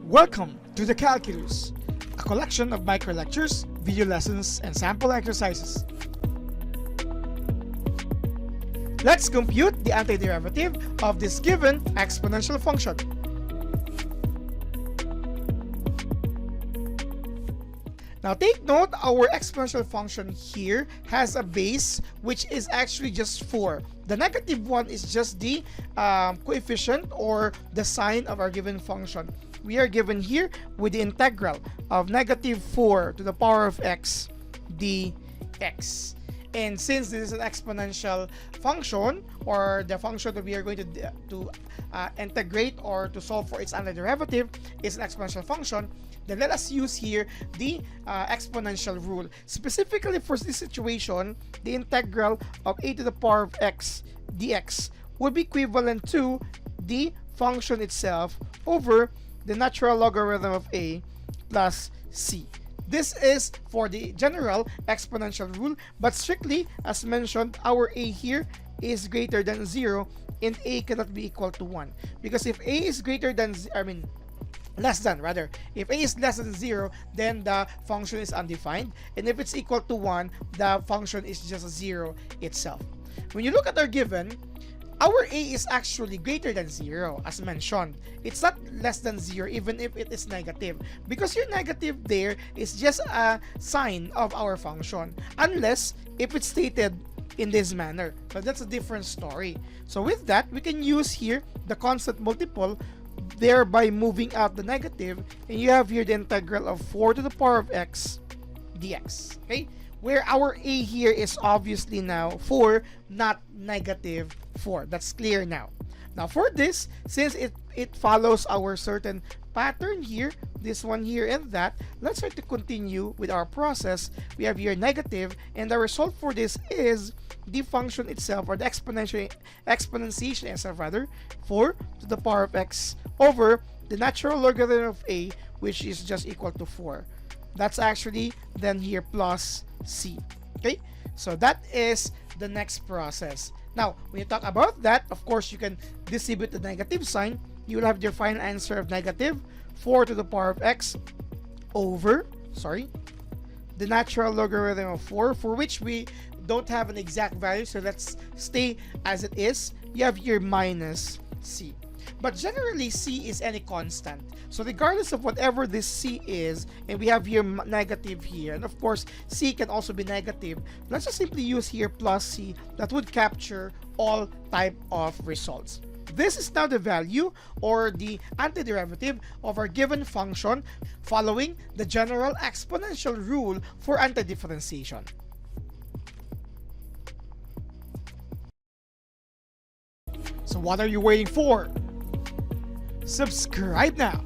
Welcome to the Calculus, a collection of micro lectures, video lessons, and sample exercises. Let's compute the antiderivative of this given exponential function. Now take note, our exponential function here has a base which is actually just 4. The negative one is just the coefficient or the sign of our given function. We are given here with the integral of negative 4 to the power of x dx. And since this is an exponential function, or the function that we are going to integrate or to solve for its antiderivative is an exponential function, then let us use here the exponential rule. Specifically for this situation, the integral of a to the power of x dx would be equivalent to the function itself over the natural logarithm of a plus c. This is for the general exponential rule, but strictly, as mentioned, our a here is greater than 0 and a cannot be equal to 1. Because if a is greater than, less than rather, if a is less than 0, then the function is undefined. And if it's equal to 1, the function is just 0 itself. When you look at our given, our a is actually greater than 0, as mentioned. It's not less than 0 even if it is negative, because your negative there is just a sign of our function, unless if it's stated in this manner. So that's a different story. So with that, we can use here the constant multiple, thereby moving out the negative, and you have here the integral of 4 to the power of x dx. Okay, where our a here is obviously now 4, not negative 4. That's clear now. Now for this, since it follows our certain pattern here, this one here and that, let's try to continue with our process. We have here negative, and the result for this is the function itself, or the exponentiation itself rather, 4 to the power of x over the natural logarithm of a, which is just equal to 4. That's actually then here plus c. Okay, so that is the next process. Now when you talk about that, of course you can distribute the negative sign. You will have your final answer of negative 4 to the power of x over the natural logarithm of 4, for which we don't have an exact value, so let's stay as it is. You have your minus c. But generally, c is any constant. So regardless of whatever this c is, and we have here negative here, and of course, c can also be negative, let's just simply use here plus c. That would capture all type of results. This is now the value or the antiderivative of our given function following the general exponential rule for antidifferentiation. So what are you waiting for? Subscribe now!